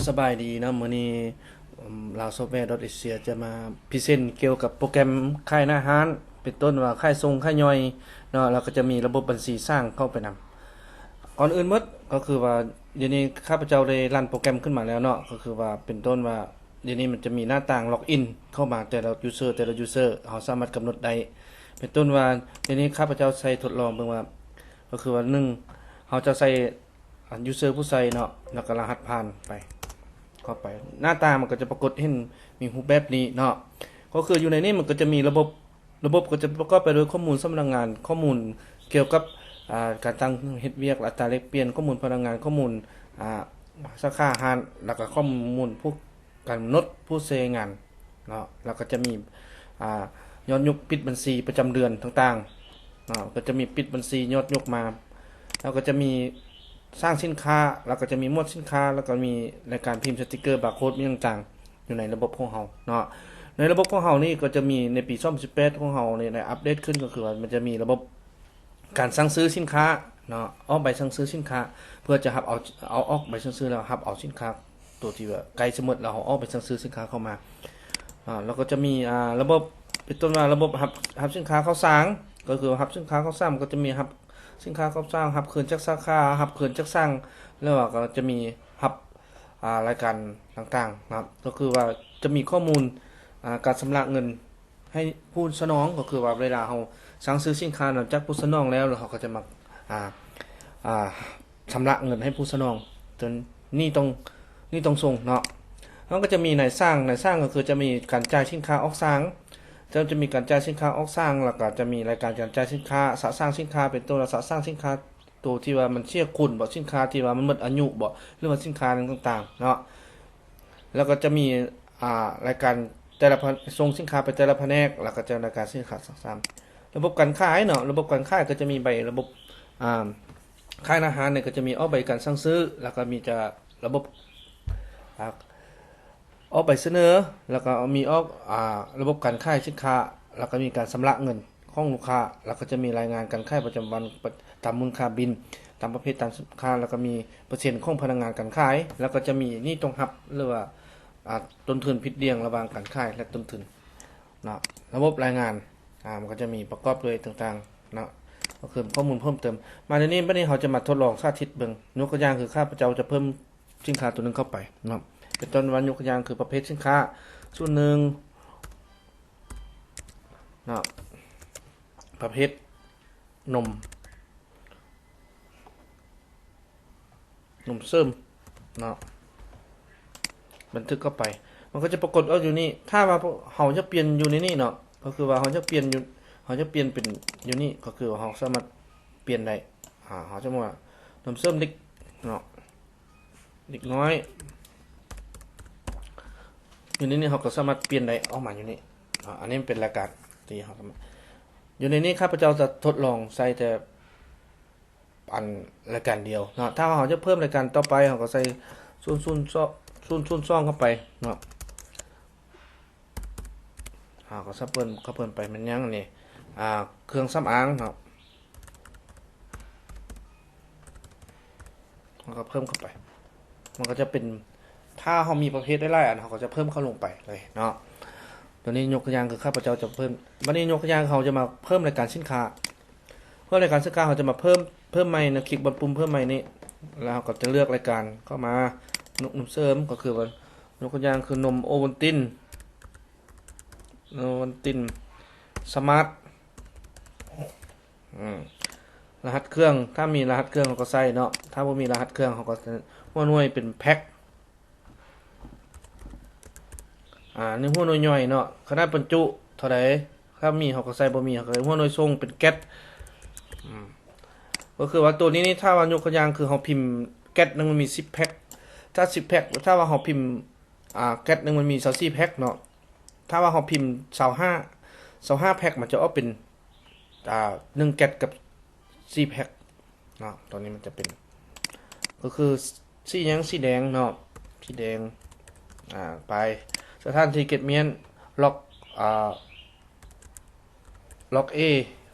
สบายดีนะมื้อนี้ลาวซอฟต์แวร์ .asia จะมาพรีเซนต์เกี่ยวกับโปรแกรมค่ายอาหารเป็นต้นว่าค่ายทรงค่ายย่อยเนาะแล้วก็จะมีระบบบัญชีสร้างเข้าไปนำก่อนอื่นหมดก็คือว่าเดี๋ยวนี้ข้าพเจ้าได้รันโปรแกรมขึ้นมาแล้วเนาะก็คือว่าเป็นต้นว่าเดี๋ยวนี้มันจะมีหน้าต่างล็อกอินเข้ามาแต่ละยูเซอร์เฮาสามารถกำหนดได้เป็นต้นว่าเดี๋ยวนี้ข้าพเจ้าใช้ทดลองเบิ่งว่าก็คือว่า1เฮาจะใส่ยูเซอร์ผู้ใส่เนาะแล้วก็รหัสผ่านไป เข้าไปหน้าตามันก็จะปรากฏเห็นมีรูปแบบนี้เนาะก็คืออยู่ในนี้มันก็จะมีระบบก็จะประกอบไปด้วยข้อมูลสำนักงานข้อมูลเกี่ยวกับการตั้งเฮ็ดเวียกอัตราแลกเปลี่ยนข้อมูลพนักงานข้อมูลอ่าสาขาอาหารแล้วก็ข้อมูลผู้กำหนดผู้ใช้งานเนาะแล้วก็จะมียอดยกปิดบัญชีประจำเดือนต่างๆเนาะก็จะมีปิดบัญชียอดยกมาแล้วก็จะมีสร้างสินค้าแล้วก็จะมีหมวดสินค้าแล้วก็มีในการพิมพ์สติกเกอร์บาร์โค้ดมีต่างๆอยู่ในระบบของเฮาเนาะในระบบของเฮานี่ก็จะมีในปี2018ของเฮานี่ได้อัปเดตขึ้นก็คือว่ามันจะมีระบบการสั่งซื้อสินค้าเนาะออกใบสั่งซื้อสินค้าเพื่อจะรับเอาออกใบสั่งซื้อแล้วรับเอาสินค้าตัวที่ว่าใกล้สมมุติเราเอาออกใบสั่งซื้อสินค้าเข้ามาแล้วก็จะมีระบบเป็นต้นว่าระบบรับสินค้าเข้าสางก็คือรับสินค้าเข้าสางก็จะมีรับสินค้าเข้าสร้างรับคืนจากสาขารับคืนจากสร้างแล้วก็จะมีรับรายการต่างๆนะครับก็คือว่าจะมีข้อมูลการชำระเงินให้ผู้สนองก็คือว่าเวลาเราสั่งซื้อสินค้าจากผู้สนองแล้วเขาก็จะมาชำระเงินให้ผู้สนองจนนี่ต้องส่งเนาะแล้วก็จะมีนายสร้างก็คือจะมีการจ่ายสินค้าออกสร้างจะมีการจ่ายสินค้าออกสร้างแล้วก็จะมีรายการการจ่ายสินค้าสะสร้างสินค้าเป็นตัวสะสร้างสินค้าตัวที่ว่ามันเชี่ยคุณบ่สินค้าที่ว่ามันหมดอายุบ่หรือว่าสินค้าต่างๆเนาะแล้วก็จะมีรายการแต่ละส่งสินค้าไปแต่ละแผนกแล้วก็จะรายการสินค้าซ้ำๆระบบการขายเนาะระบบการขายก็จะมีใบระบบขายอาหารเนี่ยก็จะมีออกใบการสั่งซื้อแล้วก็มีจะระบบออกใบเสนอแล้วก็มีออกระบบการขายสินค้าแล้วก็มีการชำระเงินของลูกค้าแล้วก็จะมีรายงานการขายประจำวันตามมูลค่าบินตามประเภทตามสินค้าแล้วก็มีเปอร์เซ็นต์ของพนักงานการขายแล้วก็จะมีนี่ต้องรับหรือว่าต้นทุนผิดเดี่ยงระหว่างการขายและต้นทุนเนาะระบบรายงานมันก็จะมีประกอบด้วยต่างๆเนาะก็คือข้อมูลเพิ่มเติมมาในนี้บัดนี้เราจะมาทดลองสาธิตเบิ่งยกตัวอย่างคือข้าพเจ้าจะเพิ่มสินค้าตัวนึงเข้าไปเนาะเป็นต้นวันยกตัวอย่างคือประเภทสินค้าส่วนหนึ่งเนาะประเภทนมเสริมเนาะบันทึกเข้าไปมันก็จะปรากฏอยู่นี่ถ้าว่าเราจะเปลี่ยนอยู่ในนี่เนาะก็คือว่าเราจะเปลี่ยนเป็นอยู่นี่ก็คือเราสามารถเปลี่ยนได้เราจะว่านมเสริมเด็กเนาะเด็กน้อยอยู่ในนี้เราก็สามารถเปลี่ยนได้ออกมาอยู่นี่อันนี้เป็นรายการที่เราสามารถอยู่ในนี้ข้าพเจ้าจะทดลองใส่แต่อันรายการเดียวเนาะถ้าเราจะเพิ่มรายการต่อไปเราก็ใส่0 เข้าไปเนาะก็ซับเพิ่นไปมันยังนี่เครื่องสำอางเนาะมันก็เพิ่มเข้าไปมันก็จะเป็นถ้าเรามีประเภทได้หลายอันเราก็จะเพิ่มเข้าลงไปเลยเนาะตัวนี้ยกตัวอย่างคือข้าพเจ้าจะเพิ่มวันนี้ยกตัวอย่างเขาจะมาเพิ่มรายการสินค้าเพื่อรายการสินค้าเขาจะมาเพิ่มใหม่นะคลิกบนปุ่มเพิ่มใหม่นี้แล้วก็จะเลือกรายการเข้ามานมเสริมก็คือว่ายกตัวอย่างคือนมโอวัลตินสมาร์ทรหัสเครื่องถ้ามีรหัสเครื่องเขาก็ใส่เนาะถ้าไม่มีรหัสเครื่องเขาก็หัวหน่วยเป็นแพ็คนี่หัวหน่วยย่อยเนาะขนาดบรรจุเท่าไหร่ถ้ามีเขาก็ใส่บ่มีเขาก็หัวหน่วยทรงเป็นแก๊สก็คือว่าตัวนี้นี่ถ้าว่ายกตัวอย่างคือเขาพิมพ์แก๊สนึงมันมี10แพ็คถ้า10แพ็คถ้าว่าเขาพิมพ์แก๊สนึงมันมี24แพ็คเนาะถ้าว่าเขาพิมพ์25แพ็คมันจะออกเป็น1แก๊สกับ4แพ็คเนาะตอนนี้มันจะเป็นก็คือสีหยังสีแดงเนาะสีแดงไปสถานที่เก็บเมียนล็อกA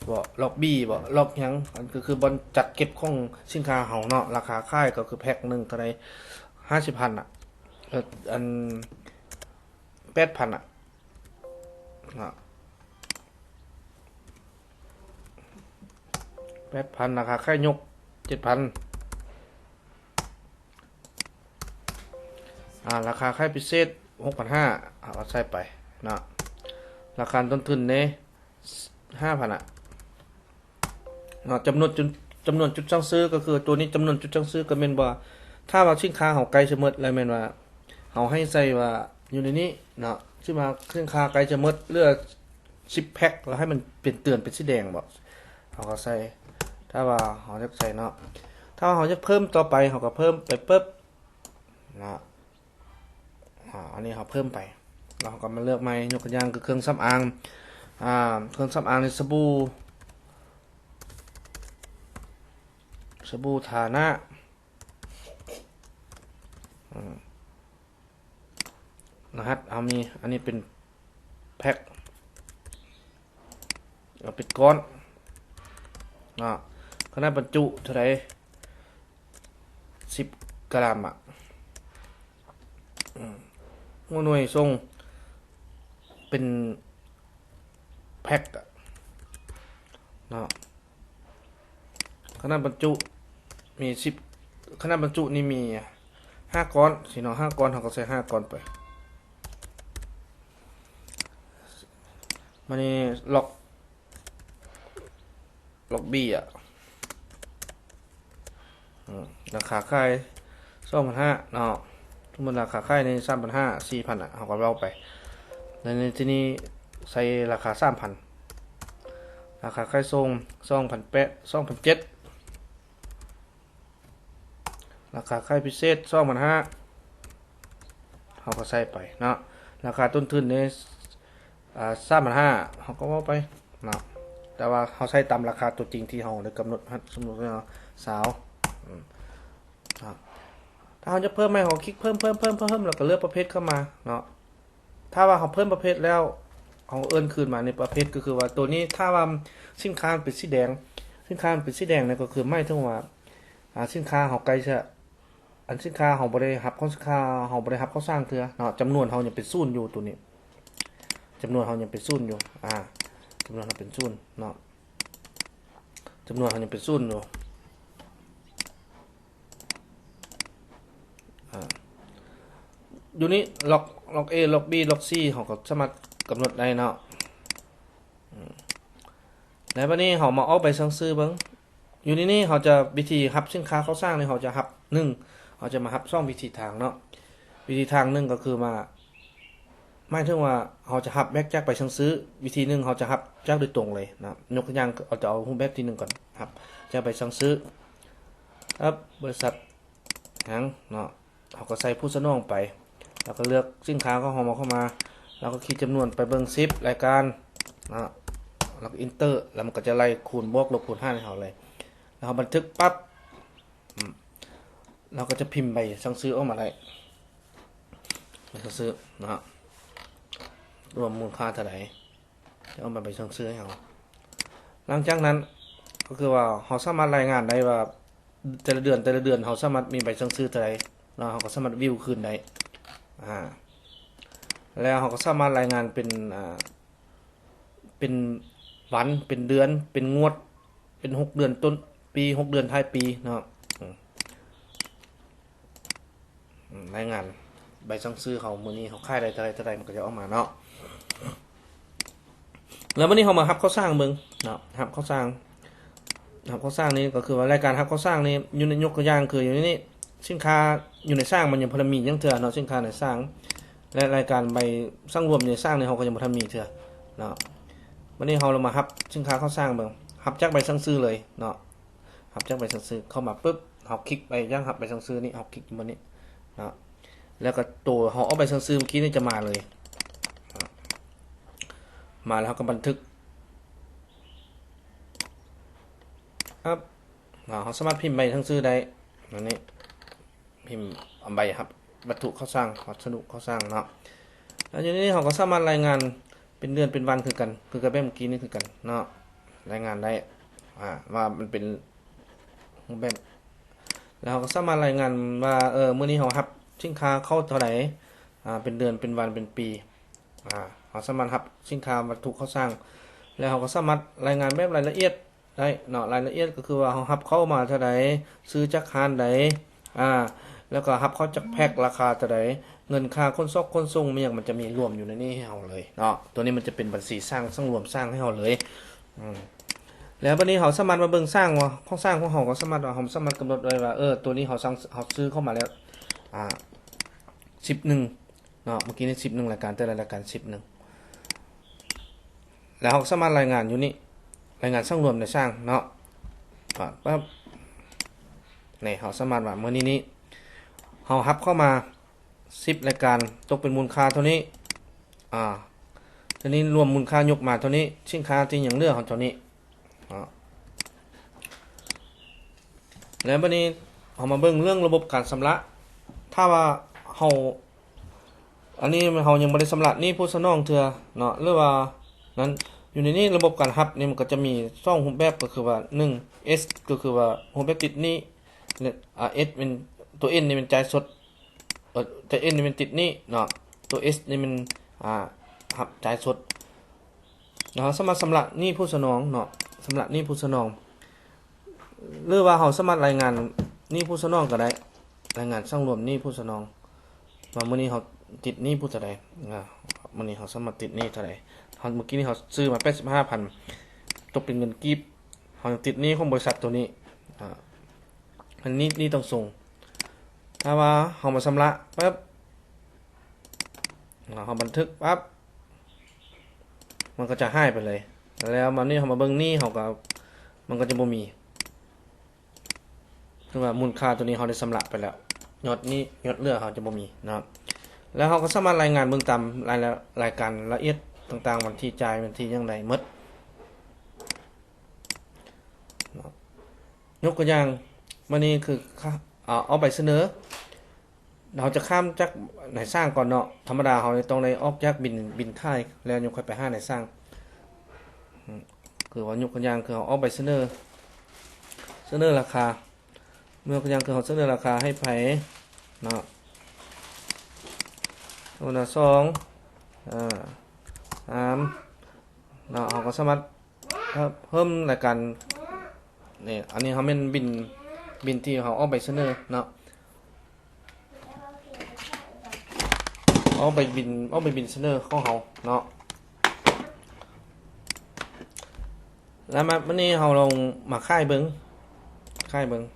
บ่ล็อก B บ่ล็อกหยังก็คือบอนจัดเก็บของสินค้าเฮาเนาะราคาขายก็คือแพ็คนึงเท่าใด50,000 อัน8,000เนาะ8,000ราคาค่ายยก 7,000ราคาค่ายพิเศษ 6,500เอาใส่ไปเนาะราคาต้นทุนเนี่ย 5,000เนาะจำนวนจุดสั่งซื้อก็คือตัวนี้จำนวนจุดสั่งซื้อก็แม่นว่าถ้าว่าสินค้าเฮาไกลจะหมดแล้วแม่นว่าเฮาให้ใส่ว่าอยู่ในนี้เนาะสิมาสินค้าไกลจะหมดเหลือ10แพ็คแล้วให้มันเป็นเตือนเป็นสีแดงบ่เฮาก็ใส่ถ้าว่าเฮาจะใส่เนาะถ้าเฮาจะเพิ่มต่อไปเฮาก็เพิ่มไปปึ๊บเนาะอันนี้เฮาเพิ่มไปแล้วเฮาก็มาเลือกใหม่ยกตัวอย่างคือเครื่องสำอางเครื่องสำอางในสบู่ทาหน้ารหัสเอามีอันนี้เป็นแพ็คเอาเป็นก้อนขนาดบรรจุเท่าไหร่10 กรัมหน่วยทรงเป็นแพ็คขนาดบรรจุมี10ขนาดบรรจุนี่มี5 ก้อนสิเนาะ5 ก้อนเราก็ใส่5 ก้อนไปมันนี่ล็อกบี้ราคาค่าย2,500เนาะทุกมันราคาค่ายใน 3,500 4,000เราก็เอาไปในที่นี้ใส่ราคา 3,000 ราคาค่ายทรง 2,800 2,700 ราคาค่ายพิเศษ 2,500เราก็ใส่ไปเนาะราคาต้นทุนใน3,500เราก็เอาไปเนาะแต่ว่าเขาใช้ตามราคาตัวจริงที่เราได้กำหนดสมมติว่าสาวถ้าเราจะเพิ่มไหมเขาคลิกเพิ่มแล้วก็เลือกประเภทเข้ามาเนาะถ้าว่าเขาเพิ่มประเภทแล้วเขาเอิ้นคืนมาในประเภทก็คือว่าตัวนี้ถ้าว่าสินค้าเป็นสีแดงนี่ก็คือไม่ถึงว่าสินค้าเขาไกลจะอันสินค้าเขาบ่ได้รับของสินค้าเขาบ่ได้รับเขาสร้างเทื่อเนาะจำนวนเขายังเป็น0อยู่ตัวนี้จำนวนเขายังเป็น0อยู่จำนวนเขาเป็น0เนาะจำนวนเขายังเป็น0อยู่อยู่นี้ล็อก A ล็อก B ล็อก C เขาก็สามารถกำหนดได้เนาะแล้ววันนี้เขามาเอาไปสั่งซื้อเบิ่งอยู่นี่เขาจะวิธีรับสินค้าเขาสร้างนี่เขาจะรับ1เขาจะมารับ2วิธีทางเนาะวิธีทาง1ก็คือมาหมายถึงว่าเขาจะรับแบ็กจากไปสั่งซื้อวิธี1เขาจะรับจากโดยตรงเลยนะยกตัวอย่างเอาจะเอารูปแบบที่1ก่อนครับจะไปสั่งซื้อครับบริษัทหยังเนาะเขาก็ใส่ผู้สนองไปแล้วก็เลือกสินค้าเขาเข้ามาแล้วก็คิดจำนวนไปเบิ่ง10รายการนะแล้วก็อินเตอร์แล้วมันก็จะไล่คูณบวกลบคูณ5ให้เขาเลยแล้วเขาบันทึกปั๊บเราก็จะพิมพ์ใบสั่งซื้อออกมาได้สั่งซื้อนะรวมมูลค่าเท่าไหร่จะเอามาใบสั่งซื้อให้เขาหลังจากนั้นก็คือว่าเขาสามารถรายงานได้ว่าแต่ละเดือนเขาสามารถมีใบสั่งซื้อเท่าไหร่แล้วเขาก็สามารถวิวคืนได้แล้วเขาก็สามารถรายงานเป็นวันเป็นเดือนเป็นงวดเป็น6 เดือนต้นปี6 เดือนท้ายปีเนาะรายงานใบสั่งซื้อเขามื้อนี้เขาขายได้เท่าไหร่มันก็จะออกมาเนาะแล้ววันนี้เขามารับเขาสร้างเบิ่งเนาะรับเขาสร้างนี่ก็คือว่ารายการรับเขาสร้างนี่อยู่ในยกตัวอย่างคืออยู่ในนี้สินค้าอยู่ในสร้างมันยังพอมียังเถื่อเนาะสินค้าในสร้างและรายการใบสร้างรวมในสร้างนี่เขาก็ยังบ่ทันมีเถื่อเนาะวันนี้เรามารับสินค้าเขาสร้างเบิ่งรับจากใบสั่งซื้อเลยเนาะรับจากใบสั่งซื้อเข้ามาปึ๊บเราคลิกไปย่างรับใบสั่งซื้อนี่เราคลิกอยู่บนนี้เนาะแล้วก็ตัวเราเอาใบสั่งซื้อเมื่อกี้นี่จะมาเลยมาแล้วก็บันทึกครับเขาสามารถพิมพ์ใบสั่งซื้อได้อันนี้พิมพ์ใบครับวัตถุเขาสร้างวัสดุเขาสร้างเนาะแล้วทีนี้เขาก็สามารถรายงานเป็นเดือนเป็นวันคือกันแบบเมื่อกี้นี่คือกันเนาะรายงานได้ว่ามันเป็นแบบแล้วก็สามารถรายงานว่ามื้อนี้เขารับ สินค้าเข้าเท่าไหร่เป็นเดือนเป็นวันเป็นปีเราสามารถรับสินค้าวัตถุเขาสร้างแล้วเราก็สามารถรายงานแบบรายละเอียดได้เนาะรายละเอียดก็คือว่าเรารับเข้ามาเท่าไหร่ซื้อจากร้านใดแล้วก็รับเข้าจากแพ็คราคาเท่าไหร่เงินค่าขนส่งมันจะมีรวมอยู่ในนี้ให้เราเลยเนาะตัวนี้มันจะเป็นบัญชีสร้างรวมสร้างให้เราเลยแล้ววันนี้เราสามารถมาเบิ่งสร้างว่าของสร้างของเราก็สามารถว่าเราสามารถกำหนดไว้ว่าตัวนี้เราซื้อเข้ามาแล้ว11เนาะเมื่อกี้นี่11รายการแต่ละรายการ11แล้วเราสามารถรายงานอยู่นี่รายงานสร้างรวมในสร้างเนาะปั๊บนี่เราสามารถว่าเมื่อนี้เรารับเข้ามา10รายการตกเป็นมูลค่าเท่านี้ทีนี้รวมมูลค่ายกมาเท่านี้สินค้าที่ยังเหลือของเท่านี้แล้ววันนี้เรามาเบิ่งเรื่องระบบการชำระถ้าว่าอันนี้เรายังบ่ได้ชำระนี่ผู้สนองเทื่อเนาะหรือว่านั้นอยู่ในนี้ระบบการรับนี่มันก็จะมี2รูปแบบก็คือว่า1 S ก็คือว่ารูปแบบติดนี้S เป็นตัว N นี่เป็นจ่ายสดตัว N นี่เป็นติดนี้เนาะตัว S นี่มันรับจ่ายสดเนาะสามารถชำระนี่ผู้สนองเนาะชำระนี่ผู้สนองหรือว่าเราสามารถรายงานนี่ผู้สนองก็ได้รายงานสร้างรวมนี่ผู้สนองว่ามื้อนี้เราติดนี่ผู้เท่าใดมื้อนี้เราสามารถติดนี่เท่าใดเมื่อกี้นี้เราซื้อมา 85,000 ตกเป็นเงินกีบเราติดนี่ของบริษัทตัวนี้อันนี้นี่ต้องส่งถ้าว่าเรามาชำระปั๊บเราบันทึกปั๊บมันก็จะหายไปเลยแล้วมานี่เรามาเบิ่งนี่มันก็จะบ่มีคือว่ามูลค่าตัวนี้เราได้ชำระไปแล้วยอดเหลือเราจะบ่มีนะครับแล้วเราก็สามารถรายงานเบิ่งตามรายการละเอียดต่างๆวันที่จ่ายวันที่จังได๋หมดยกตัวอย่างวันนี้คือเอาไปเสนอเราจะข้ามจากไหนสร้างก่อนเนาะธรรมดาเราต้องได้ออกจากบินค่ายแล้วยังค่อยไปหาไหนสร้างคือว่ายกตัวอย่างคือเอาไปเสนอราคาเมื่อตัวอย่างคือเราเสนอราคาให้ไผเนาะตัวละ2 3เนาะเราก็สามารถเพิ่มรายการนี่อันนี้เขาเป็นบินที่เขาเอาไปเสนอเนาะเอาไปบินเสนอของเขาเนาะแล้ววันนี้เราลงมาค่ายเบิ่ง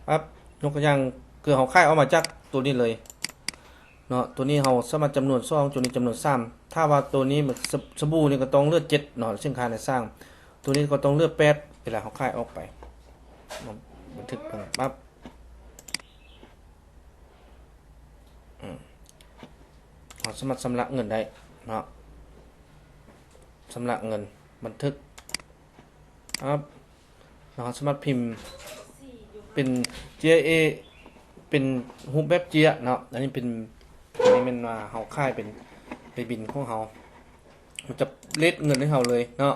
ปั๊บยกตัวอย่างคือเขาค่ายเอามาจากตัวนี้เลยเนาะตัวนี้เราสามารถจำนวน2ตัวนี้จำนวน3ถ้าว่าตัวนี้สบู่นี่ก็ต้องเลือด7เนาะสินค้าในสร้างตัวนี้ก็ต้องเลือด8เวลาเขาค่ายออกไปบันทึกปั๊บเราสามารถชำระเงินได้เนาะชำระเงินบันทึกครับเราสามารถพิมพ์เป็น GIA เป็นรูปแบบเจียเนาะอันนี้มันว่าเฮาค่ายเป็นบินของเฮามันจะเลทเงินให้เฮาเลยเนาะ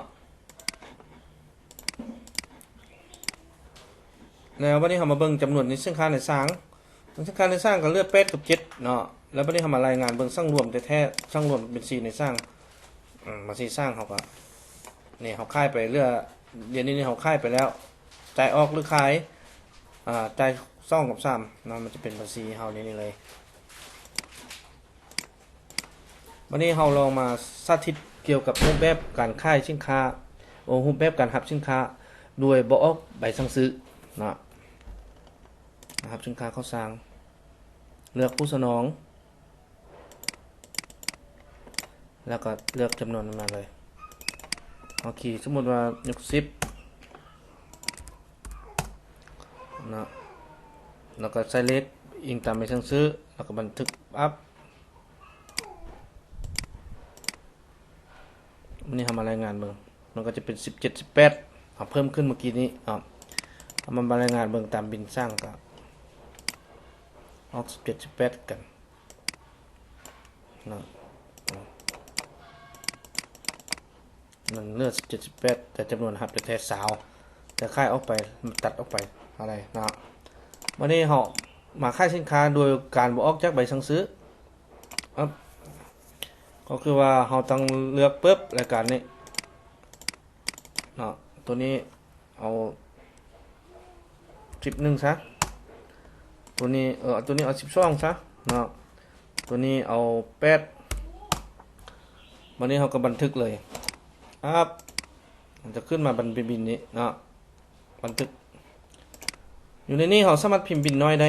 แล้ววันนี้เรามาเบิ่งจำนวนในสินค้าในสร้างก็เลือก8กับ7เนาะแล้ววันนี้เรามารายงานเบิ่งสร้างรวมแท้ๆสร้างรวมเป็น4ในสร้างมา4สร้างเขาก็นี่เขาค่ายไปเรื่อยเดือนนี้เขาค่ายไปแล้วจ่ายออกหรือขายจ่าย2กับ3เนาะมันจะเป็นภาษีเฮานี่เลยวันนี้เราลองมาสาธิตเกี่ยวกับรูปแบบการขายสินค้ารูปแบบการรับสินค้าโดยบ่ออกใบสั่งซื้อเนาะนะครับสินค้าเข้าสร้างเลือกผู้สนองแล้วก็เลือกจำนวนมาเลยโอเคสมมติว่ายก10นะแล้วก็ใส่เลขอิงตามใบสั่งซื้อแล้วก็บันทึกปั๊บวันนี้ทำมารายงานเบิ่งมันก็จะเป็น17 18เพิ่มขึ้นเมื่อกี้นี้เอามารายงานเบิ่งตามบินสร้างก็ออก17 18กันนะมันเลือก17 18แต่จำนวนหับแต่ค่ายออกไปมันตัดออกไปอะไรนะวันนี้เรา มาค่ายสินค้าโดยการบ่ออกจากใบสั่งซื้อครับก็คือว่าเราต้องเลือกปึ๊บรายการนี้เนาะตัวนี้เอา11ซะตัวนี้ตัวนี้เอา12ซะเนาะตัวนี้เอา8วันนี้เราก็บันทึกเลยครับมันจะขึ้นมาบินนี้เนาะบันทึกอยู่ในนี้เราสามารถพิมพ์บินน้อยได้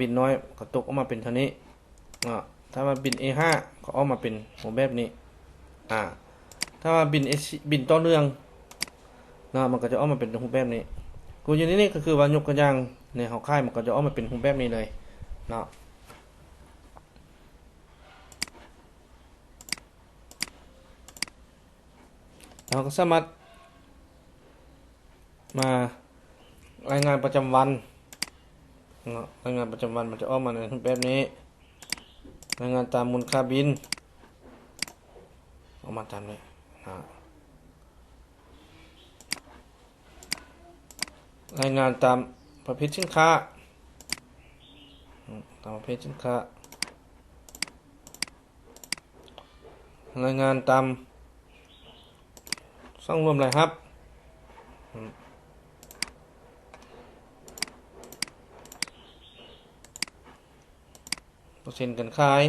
บินน้อยก็ตกออกมาเป็นเท่านี้ถ้ามาบิน A5 ก็ออกมาเป็นหัวแบบนี้ถ้ามาบินต่อเนื่องมันก็จะออกมาเป็นรูปแบบนี้กูอยู่ในนี้ก็คือว่ายกตัวอย่างในเฮาค่ายมันก็จะออกมาเป็นรูปแบบนี้เลยเนาะเราก็สามารถมารายงานประจำวันรายงานประจำวันมันจะออกมาในรูปแบบนี้รายงานตามมูลค่าบินออกมาตามนี้รายงานตามประเภทสินค้า รายงานตามช่องรวมรายรับเปอร์เซ็นต์การขาย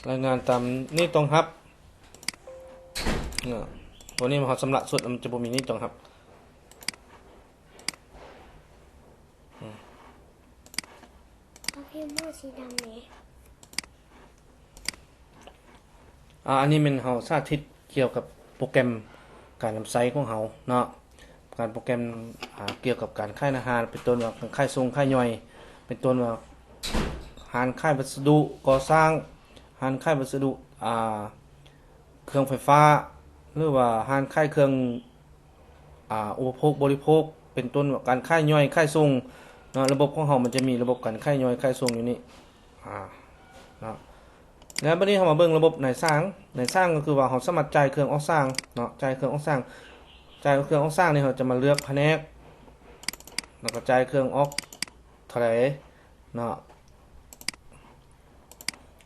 รายงานตามนี่ตรงครับตัวนี้มันเขาสำหรับสุดมันจะบ่มีนี่ตรงครับเอาพิมพ์ว่าสีดำไหมอันนี้เป็นเขาสาธิตเกี่ยวกับโปรแกรมการนำไซต์ของเขาเนาะการโปรแกรมเกี่ยวกับการค่ายอาหารเป็นต้นว่าค่ายทรงค่ายย่อยเป็นต้นว่าหารค่ายวัสดุก่อสร้างหารค่ายวัสดุเครื่องไฟฟ้าหรือว่าหารค่ายเครื่องอุปโภคบริโภคเป็นต้นว่าการค่ายย่อยค่ายทรงเนาะระบบของเรามันจะมีระบบการค่ายย่อยค่ายทรงอยู่นี่เนาะแล้วบัดนี้เรามาเบิ่งระบบนายสร้างก็คือว่าเราสามารถจ่ายเครื่องออกสร้างเนาะจ่ายเครื่องออกสร้างนี่เราจะมาเลือกแผนกแล้วก็จ่ายเครื่องออกเท่าไหร่เนาะ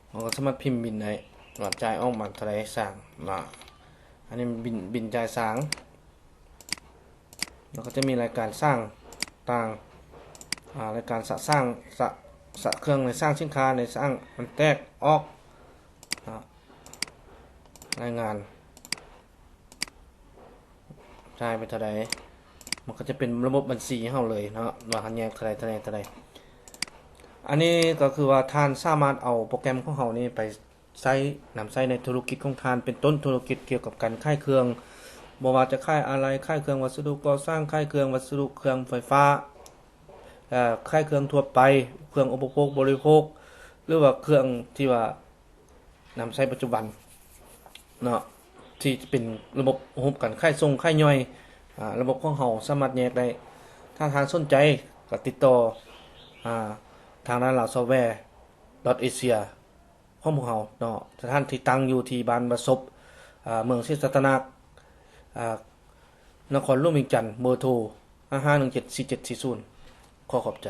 เราก็สามารถพิมพ์บินได้ว่าจ่ายออกมาเท่าไหร่สร้างเนาะอันนี้บินจ่ายสร้างแล้วก็จะมีรายการสร้างต่างรายการสร้างเครื่องในสร้างสินค้าในสร้างมันแตกออกรายงานจ่ายไปเท่าใดมันก็จะเป็นระบบบัญชีให้เราเลยเนาะว่าหันแยกเท่าใดอันนี้ก็คือว่าท่านสามารถเอาโปรแกรมของเรานี่ไปนำใช้ในธุรกิจของท่านเป็นต้นธุรกิจเกี่ยวกับการค่ายเครื่องบ่ว่าจะค่ายอะไรค่ายเครื่องวัสดุก่อสร้างค่ายเครื่องวัสดุเครื่องไฟฟ้าค่ายเครื่องทั่วไปเครื่องอุปโภคบริโภคหรือว่าเครื่องที่ว่านำใช้ปัจจุบันเนาะที่เป็นระบบระบบการค่ายทรงค่ายย่อยระบบของเราสามารถแยกได้ถ้าทางสนใจก็ติดต่อทางด้านลาวซอฟต์แวร์ .asia ของพวกเราเนาะสถานที่ตั้งอยู่ที่บ้านประสบเมืองศรีสัตนนครหลวงเวียงจันทน์เบอร์โทร55174740ขอขอบใจ